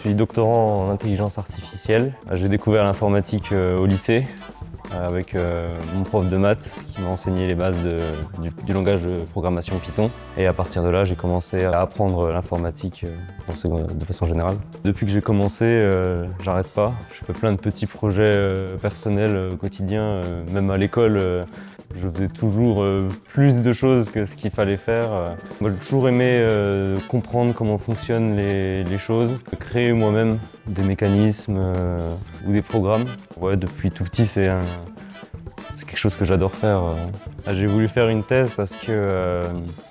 suis doctorant en intelligence artificielle. J'ai découvert l'informatique au lycée avec mon prof de maths qui m'a enseigné les bases du langage de programmation Python. Et à partir de là, j'ai commencé à apprendre l'informatique de façon générale. Depuis que j'ai commencé, j'arrête pas. Je fais plein de petits projets personnels quotidiens. Même à l'école, je faisais toujours plus de choses que ce qu'il fallait faire. Moi, j'ai toujours aimé comprendre comment fonctionnent les choses, créer moi-même des mécanismes ou des programmes. Ouais, depuis tout petit, c'est quelque chose que j'adore faire. J'ai voulu faire une thèse parce que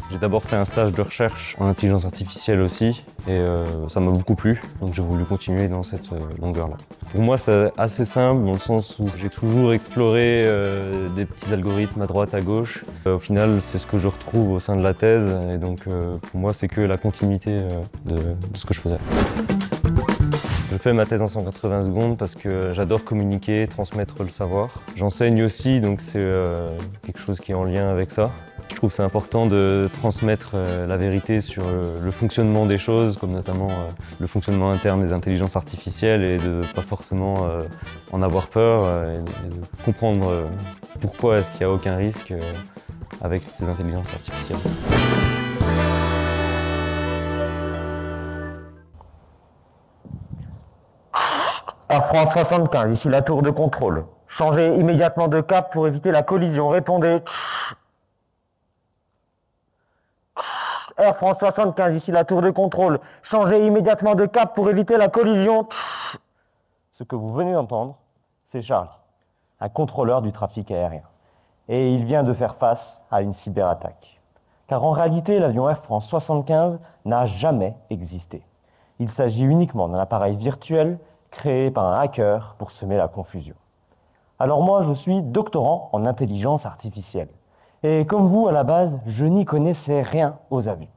j'ai d'abord fait un stage de recherche en intelligence artificielle aussi et ça m'a beaucoup plu, donc j'ai voulu continuer dans cette longueur-là. Pour moi, c'est assez simple dans le sens où j'ai toujours exploré des petits algorithmes à droite, à gauche. Au final, c'est ce que je retrouve au sein de la thèse et donc pour moi, c'est que la continuité de ce que je faisais. Je fais ma thèse en 180 secondes parce que j'adore communiquer, transmettre le savoir. J'enseigne aussi, donc c'est quelque chose qui est en lien avec ça. Je trouve que c'est important de transmettre la vérité sur le fonctionnement des choses, comme notamment le fonctionnement interne des intelligences artificielles et de pas forcément en avoir peur et de comprendre pourquoi est-ce qu'il n'y a aucun risque avec ces intelligences artificielles. Air France 75, ici la tour de contrôle. Changez immédiatement de cap pour éviter la collision. Répondez. Air France 75, ici la tour de contrôle. Changez immédiatement de cap pour éviter la collision. Ce que vous venez d'entendre, c'est Charlie, un contrôleur du trafic aérien. Et il vient de faire face à une cyberattaque. Car en réalité, l'avion Air France 75 n'a jamais existé. Il s'agit uniquement d'un appareil virtuel créé par un hacker pour semer la confusion. Alors moi, je suis doctorant en intelligence artificielle. Et comme vous, à la base, je n'y connaissais rien aux avions.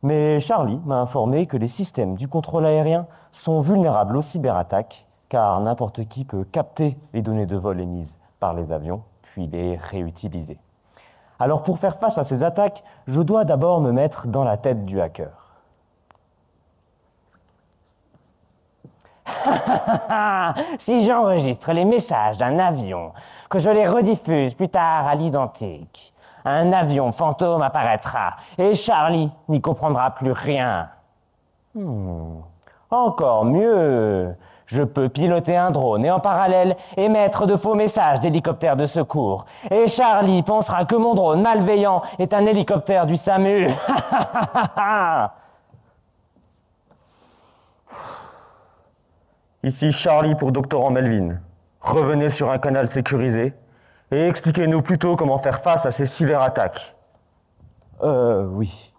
Mais Charlie m'a informé que les systèmes du contrôle aérien sont vulnérables aux cyberattaques, car n'importe qui peut capter les données de vol émises par les avions, puis les réutiliser. Alors pour faire face à ces attaques, je dois d'abord me mettre dans la tête du hacker. Si j'enregistre les messages d'un avion, que je les rediffuse plus tard à l'identique, un avion fantôme apparaîtra et Charlie n'y comprendra plus rien. Encore mieux, je peux piloter un drone et en parallèle émettre de faux messages d'hélicoptères de secours. Et Charlie pensera que mon drone malveillant est un hélicoptère du SAMU. Ici Charlie pour doctorant Melvin. Revenez sur un canal sécurisé et expliquez-nous plutôt comment faire face à ces cyberattaques. Oui.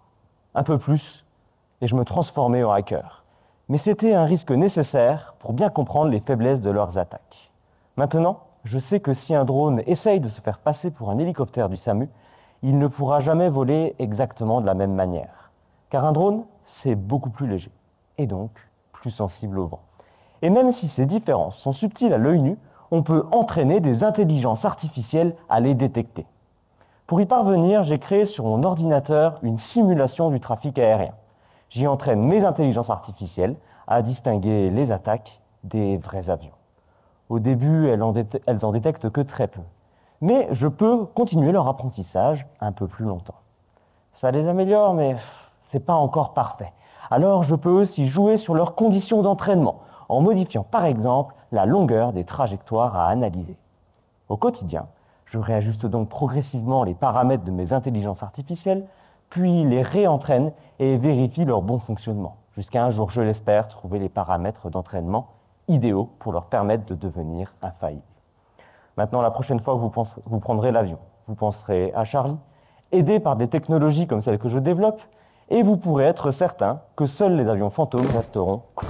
Un peu plus, et je me transformais en hacker. Mais c'était un risque nécessaire pour bien comprendre les faiblesses de leurs attaques. Maintenant, je sais que si un drone essaye de se faire passer pour un hélicoptère du SAMU, il ne pourra jamais voler exactement de la même manière. Car un drone, c'est beaucoup plus léger, et donc plus sensible au vent. Et même si ces différences sont subtiles à l'œil nu, on peut entraîner des intelligences artificielles à les détecter. Pour y parvenir, j'ai créé sur mon ordinateur une simulation du trafic aérien. J'y entraîne mes intelligences artificielles à distinguer les attaques des vrais avions. Au début, elles en détectent que très peu. Mais je peux continuer leur apprentissage un peu plus longtemps. Ça les améliore, mais c'est pas encore parfait. Alors je peux aussi jouer sur leurs conditions d'entraînement, en modifiant par exemple la longueur des trajectoires à analyser. Au quotidien, je réajuste donc progressivement les paramètres de mes intelligences artificielles, puis les réentraîne et vérifie leur bon fonctionnement, jusqu'à un jour, je l'espère, trouver les paramètres d'entraînement idéaux pour leur permettre de devenir infaillibles. Maintenant, la prochaine fois que vous prendrez l'avion, vous penserez à Charlie, aidé par des technologies comme celles que je développe, et vous pourrez être certain que seuls les avions fantômes resteront cool.